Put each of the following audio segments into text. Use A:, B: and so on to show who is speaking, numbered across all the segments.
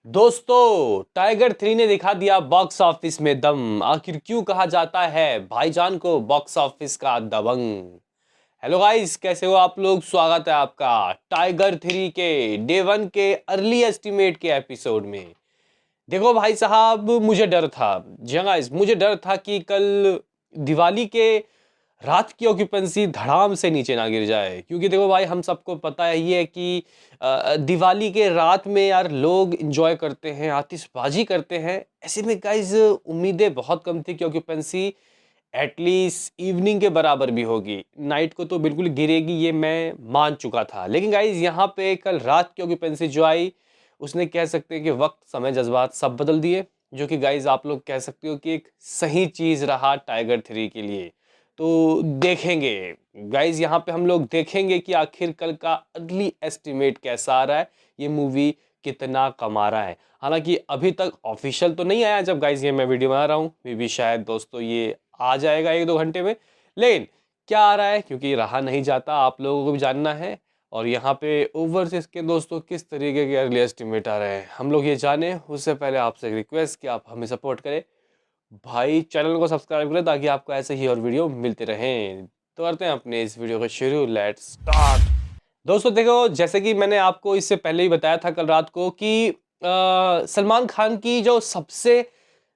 A: दोस्तों टाइगर 3 ने दिखा दिया बॉक्स ऑफिस में दम। आखिर क्यों कहा जाता है भाईजान को बॉक्स ऑफिस का दबंग। हेलो गाइस, कैसे हो आप लोग। स्वागत है आपका टाइगर 3 के डे 1 के अर्ली एस्टिमेट के एपिसोड में। देखो भाई साहब, मुझे डर था। जी हाँ गाइस, मुझे डर था कि कल दिवाली के रात की ऑक्यूपेंसी धड़ाम से नीचे ना गिर जाए, क्योंकि देखो भाई हम सबको पता है ही है कि दिवाली के रात में यार लोग एंजॉय करते हैं, आतिशबाजी करते हैं। ऐसे में गाइस उम्मीदें बहुत कम थी कि ऑक्यूपेंसी एटलीस्ट इवनिंग के बराबर भी होगी। नाइट को तो बिल्कुल गिरेगी, ये मैं मान चुका था। लेकिन गाइस यहाँ पे कल रात की ऑक्यूपेंसी जो आई, उसने कह सकते हैं कि वक्त, समय, जज्बात सब बदल दिए। जो कि गाइस आप लोग कह सकते हो कि एक सही चीज रहा टाइगर 3 के लिए। तो देखेंगे गाइज, यहाँ पे हम लोग देखेंगे कि आखिर कल का अर्ली एस्टिमेट कैसा आ रहा है, ये मूवी कितना कमा रहा है। हालांकि अभी तक ऑफिशियल तो नहीं आया जब गाइज ये मैं वीडियो बना रहा हूँ, मे भी शायद दोस्तों ये आ जाएगा 1-2 घंटे में। लेकिन क्या आ रहा है, क्योंकि रहा नहीं जाता, आप लोगों को भी जानना है। और यहाँ पे ओवरसीज के दोस्तों किस तरीके के अर्ली एस्टिमेट आ रहे हैं हम लोग ये जाने, उससे पहले आपसे एक रिक्वेस्ट कि आप हमें सपोर्ट करें भाई, चैनल को सब्सक्राइब करें ताकि आपको ऐसे ही और वीडियो मिलते रहें। तो करते हैं अपने इस वीडियो को शुरू, लेट्स स्टार्ट। दोस्तों देखो, जैसे कि मैंने आपको इससे पहले ही बताया था कल रात को कि सलमान खान की जो सबसे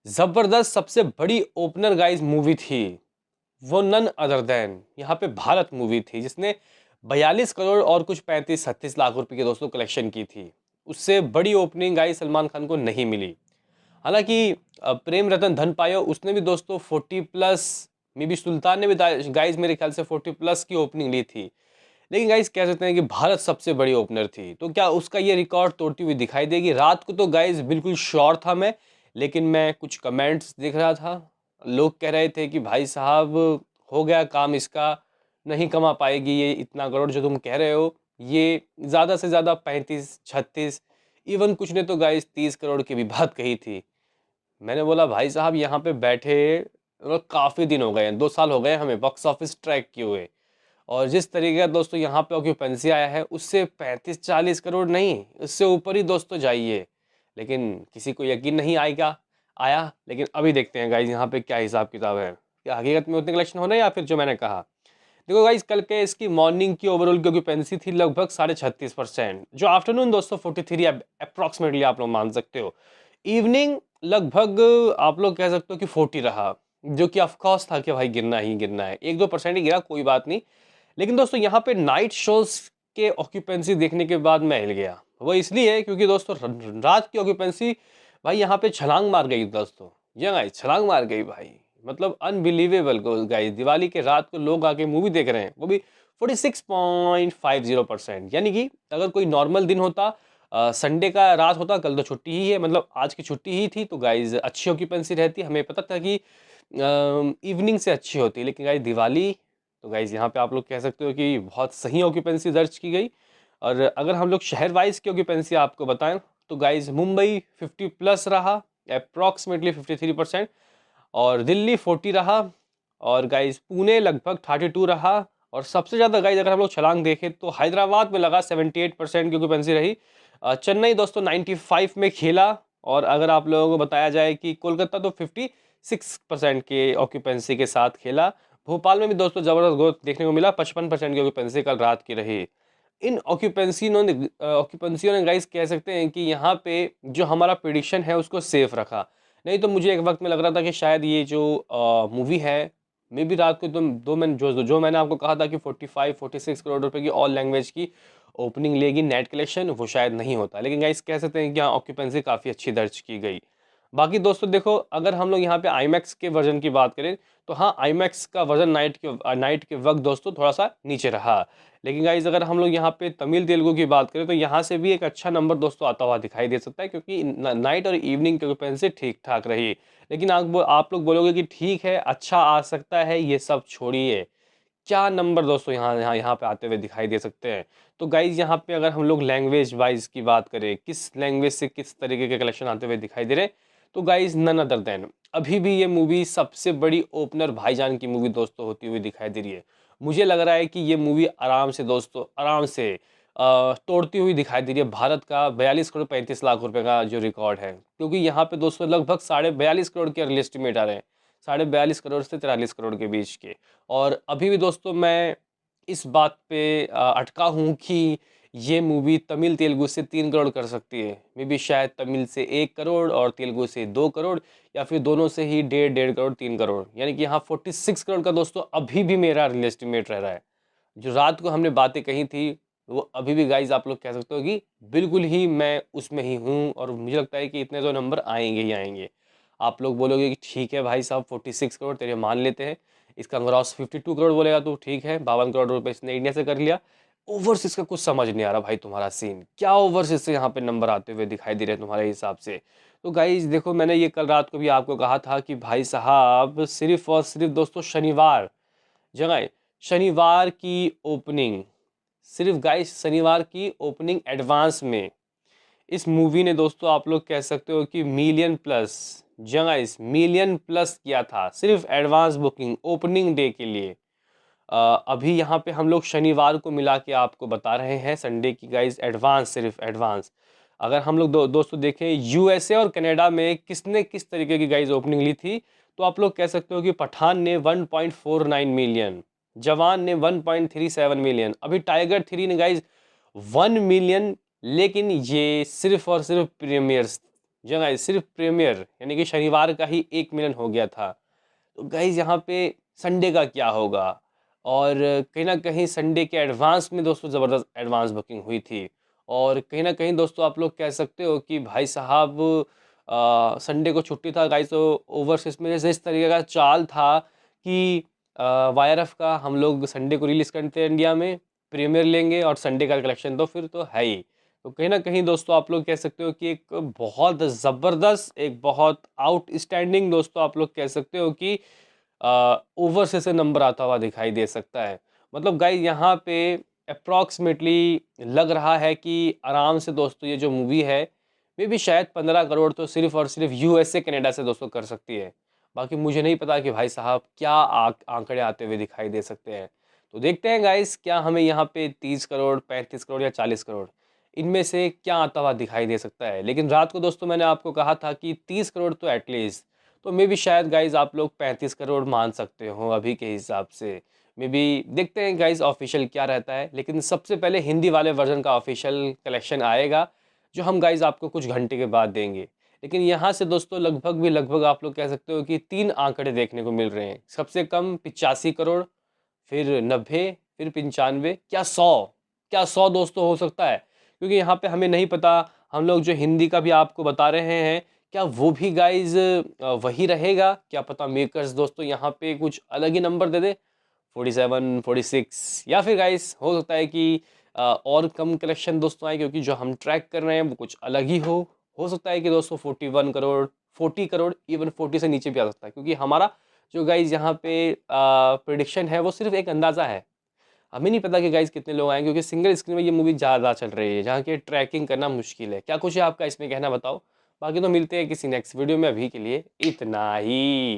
A: जबरदस्त, सबसे बड़ी ओपनर गाइज मूवी थी, वो नन अदर देन यहाँ पे भारत मूवी थी, जिसने 42 करोड़ और कुछ 35-36 लाख रुपए के दोस्तों कलेक्शन की थी। उससे बड़ी ओपनिंग गाइज सलमान खान को नहीं मिली। हालांकि प्रेम रतन धन पायो उसने भी दोस्तों 40+, मे बी सुल्तान ने भी गाइज मेरे ख्याल से 40+ की ओपनिंग ली थी। लेकिन गाइज कह सकते हैं कि भारत सबसे बड़ी ओपनर थी, तो क्या उसका ये रिकॉर्ड तोड़ती हुई दिखाई देगी रात को। तो गाइज बिल्कुल श्योर था मैं, लेकिन मैं कुछ कमेंट्स देख रहा था, लोग कह रहे थे कि भाई साहब हो गया काम इसका, नहीं कमा पाएगी ये इतना करोड़ जो तुम कह रहे हो। ये ज़्यादा से ज़्यादा 35-36, इवन कुछ ने तो गाइज 30 करोड़ की भी बात कही थी। मैंने बोला भाई साहब यहाँ पे बैठे काफ़ी दिन हो गए हैं, 2 साल हो गए हमें बॉक्स ऑफिस ट्रैक किए हुए। और जिस तरीके का दोस्तों यहाँ पे ऑक्यूपेंसी आया है, उससे 35-40 करोड़ नहीं, उससे ऊपर ही दोस्तों जाइए। लेकिन किसी को यकीन नहीं आएगा आया। लेकिन अभी देखते हैं गाइज यहाँ पे क्या हिसाब किताब है, क्या हकीकत में उतने कलेक्शन हो रहे हैं या फिर जो मैंने कहा। देखो गाइज, कल के इसकी मॉर्निंग की ओवरऑल की ऑक्यूपेंसी थी लगभग 36.5%, जो आफ्टरनून दोस्तों 43 अप्रोक्सीमेटली आप लोग मान सकते हो। इवनिंग लगभग आप लोग कह सकते हो कि 40 रहा, जो कि ऑफकोर्स था कि भाई गिरना ही गिरना है, 1-2% ही गिरा, कोई बात नहीं। लेकिन दोस्तों यहाँ पे नाइट शोज के ऑक्यूपेंसी देखने के बाद मैं हिल गया। वो इसलिए क्योंकि दोस्तों रात की ऑक्यूपेंसी भाई यहाँ पे छलांग मार गई दोस्तों। ये गाइस छलांग मार गई भाई, मतलब अनबिलीवेबल गाइस। दिवाली के रात को लोग आके मूवी देख रहे हैं, वो भी 46.50%। यानी कि अगर कोई नॉर्मल दिन होता, संडे का रात होता, कल तो छुट्टी ही है, मतलब आज की छुट्टी ही थी, तो गाइज अच्छी ऑक्यूपेंसी रहती। हमें पता था कि इवनिंग से अच्छी होती है, लेकिन गाइज दिवाली, तो गाइज यहाँ पे आप लोग कह सकते हो कि बहुत सही ऑक्यूपेंसी दर्ज की गई। और अगर हम लोग शहर वाइज की ऑक्यूपेंसी आपको बताएं, तो गाइज मुंबई 50+ रहा, अप्रॉक्सीमेटली 53%। और दिल्ली 40 रहा। और गाइज पुणे लगभग 32 रहा। और सबसे ज़्यादा गाइज अगर हम लोग छलांग देखें तो हैदराबाद में लगा 78% की ऑक्यूपेंसी रही। चेन्नई दोस्तों 95 में खेला। और अगर आप लोगों को बताया जाए कि कोलकाता तो 56% के ऑक्यूपेंसी के साथ खेला। भोपाल में भी दोस्तों ज़बरदस्त ग्रोथ देखने को मिला, 55% की ऑक्यूपेंसी कल रात की रही। इन ऑक्यूपेंसियों ने गाइस कह सकते हैं कि यहाँ पे जो हमारा प्रिडिक्शन है उसको सेफ रखा। नहीं तो मुझे एक वक्त में लग रहा था कि शायद ये जो मूवी है, मे भी रात को तुम दो मैंने जो मैंने आपको कहा था कि 45-46 करोड़ रुपए की ऑल लैंग्वेज की ओपनिंग लेगी नेट कलेक्शन, वो शायद नहीं होता। लेकिन गाइस कह सकते हैं कि यहाँ ऑक्यूपेंसी काफ़ी अच्छी दर्ज की गई। बाकी दोस्तों देखो, अगर हम लोग यहाँ पे आईमैक्स के वर्जन की बात करें, तो हाँ आईमैक्स का वर्जन नाइट के वक्त दोस्तों थोड़ा सा नीचे रहा। लेकिन गाइज अगर हम लोग यहाँ पे तमिल तेलुगु की बात करें, तो यहाँ से भी एक अच्छा नंबर दोस्तों आता हुआ दिखाई दे सकता है, क्योंकि नाइट और इवनिंग की ऑक्यूपेंसी ठीक ठाक रही। लेकिन आप लोग बोलोगे कि ठीक है, अच्छा आ सकता है, ये सब छोड़िए, क्या नंबर दोस्तों यहाँ यहाँ यहाँ पे आते हुए दिखाई दे सकते हैं। तो गाइज यहाँ पे अगर हम लोग लैंग्वेज वाइज की बात करें, किस लैंग्वेज से किस तरीके के कलेक्शन आते हुए दिखाई दे रहे, तो गाइज नन अदर देन अभी भी ये मूवी सबसे बड़ी ओपनर भाईजान की मूवी दोस्तों होती हुई दिखाई दे रही है। मुझे लग रहा है कि ये मूवी आराम से दोस्तों, आराम से तोड़ती हुई दिखाई दे रही है भारत का 42 करोड़ 35 लाख रुपए का जो रिकॉर्ड है, क्योंकि यहाँ पे दोस्तों लगभग 42.5 करोड़ के अर्ली एस्टिमेट आ रहे हैं, 42.5 करोड़ से 43 करोड़ के बीच के। और अभी भी दोस्तों मैं इस बात पे अटका हूँ कि ये मूवी तमिल तेलुगु से 3 करोड़ कर सकती है, मे बी शायद तमिल से 1 करोड़ और तेलुगु से 2 करोड़, या फिर दोनों से ही 1.5 करोड़ 3 करोड़, यानी कि यहाँ 46 करोड़ का दोस्तों अभी भी मेरा अर्ली एस्टिमेट रह रहा है। जो रात को हमने बातें कही थी वो अभी भी गाइज आप लोग कह सकते हो कि बिल्कुल ही मैं उसमें ही हूँ, और मुझे लगता है कि इतने तो नंबर आएंगे ही आएंगे। आप लोग बोलोगे कि ठीक है भाई साहब 46 करोड़ तेरे मान लेते हैं, इसका ग्रॉस 52 करोड़ बोलेगा तो ठीक है, 52 करोड़ रुपए इसने इंडिया से कर लिया। ओवरसीज का कुछ समझ नहीं आ रहा भाई, तुम्हारा सीन क्या ओवरसीज से यहाँ पे नंबर आते हुए दिखाई दे रहे हैं तुम्हारे हिसाब से। तो गाइज देखो, मैंने ये कल रात को भी आपको कहा था कि भाई साहब सिर्फ और सिर्फ दोस्तों शनिवार जगह शनिवार की ओपनिंग, सिर्फ गाइस शनिवार की ओपनिंग एडवांस में इस मूवी ने दोस्तों आप लोग कह सकते हो कि मिलियन प्लस, जगह इस मिलियन प्लस किया था सिर्फ एडवांस बुकिंग ओपनिंग डे के लिए। अभी यहाँ पे हम लोग शनिवार को मिला के आपको बता रहे हैं संडे की गाइस एडवांस, सिर्फ एडवांस। अगर हम लोग दोस्तों देखें यूएसए और कनाडा में किसने किस तरीके की गाइस ओपनिंग ली थी, तो आप लोग कह सकते हो कि पठान ने 1.49 मिलियन, जवान ने 1.37 मिलियन, अभी टाइगर 3 ने गाइस 1 मिलियन। लेकिन ये सिर्फ और सिर्फ प्रीमियर्स, जो गाइस सिर्फ प्रीमियर यानी कि शनिवार का ही 1 मिलियन हो गया था। तो गाइज यहाँ पे संडे का क्या होगा, और कहीं ना कहीं संडे के एडवांस में दोस्तों ज़बरदस्त एडवांस बुकिंग हुई थी। और कहीं ना कहीं दोस्तों आप लोग कह सकते हो कि भाई साहब संडे को छुट्टी था गाइज, तो ओवरसीज में जैसे इस तरीके का चाल था कि वाईआरएफ का हम लोग संडे को रिलीज़ करते हैं इंडिया में, प्रीमियर लेंगे और संडे का कलेक्शन तो फिर तो है ही। तो कहीं ना कहीं दोस्तों आप लोग कह सकते हो कि एक बहुत ज़बरदस्त, एक बहुत आउटस्टैंडिंग दोस्तों आप लोग कह सकते हो कि ओवर से नंबर आता हुआ दिखाई दे सकता है। मतलब गाइस यहाँ पे अप्रॉक्सीमेटली लग रहा है कि आराम से दोस्तों ये जो मूवी है मे भी शायद 15 करोड़ तो सिर्फ और सिर्फ यूएसए कनाडा से दोस्तों कर सकती है। बाकी मुझे नहीं पता कि भाई साहब क्या आंकड़े आते हुए दिखाई दे सकते हैं। तो देखते हैं गाइस, क्या हमें यहाँ पे 30 करोड़ 35 करोड़ या 40 करोड़ इनमें से क्या आता हुआ दिखाई दे सकता है। लेकिन रात को दोस्तों मैंने आपको कहा था कि 30 करोड़ तो एटलीस्ट, तो मे बी शायद गाइज आप लोग 35 करोड़ मान सकते हो अभी के हिसाब से। मे बी देखते हैं गाइज ऑफिशियल क्या रहता है, लेकिन सबसे पहले हिंदी वाले वर्जन का ऑफिशियल कलेक्शन आएगा जो हम गाइज आपको कुछ घंटे के बाद देंगे। लेकिन यहाँ से दोस्तों लगभग आप लोग कह सकते हो कि 3 आंकड़े देखने को मिल रहे हैं। सबसे कम 85 करोड़, फिर 90, फिर 95, क्या 100, क्या 100 दोस्तों हो सकता है? क्योंकि यहाँ पे हमें नहीं पता, हम लोग जो हिंदी का भी आपको बता रहे हैं क्या वो भी गाइज वही रहेगा, क्या पता मेकर्स दोस्तों यहाँ पे कुछ अलग ही नंबर दे दे, 47 46, या फिर गाइज हो सकता है कि और कम कलेक्शन दोस्तों आए, क्योंकि जो हम ट्रैक कर रहे हैं वो कुछ अलग ही हो सकता है कि दोस्तों 41 करोड़ 40 करोड़ इवन 40 से नीचे भी आ सकता है, क्योंकि हमारा जो गाइज यहाँ पे प्रिडिक्शन है वो सिर्फ एक अंदाज़ा है। हमें नहीं पता कि गाइज कितने लोग आएंगे, क्योंकि सिंगल स्क्रीन में ये मूवी ज़्यादा चल रही है जहाँ की ट्रैकिंग करना मुश्किल है। क्या कुछ है आपका इसमें कहना बताओ। बाकी तो मिलते हैं किसी नेक्स्ट वीडियो में, अभी के लिए इतना ही।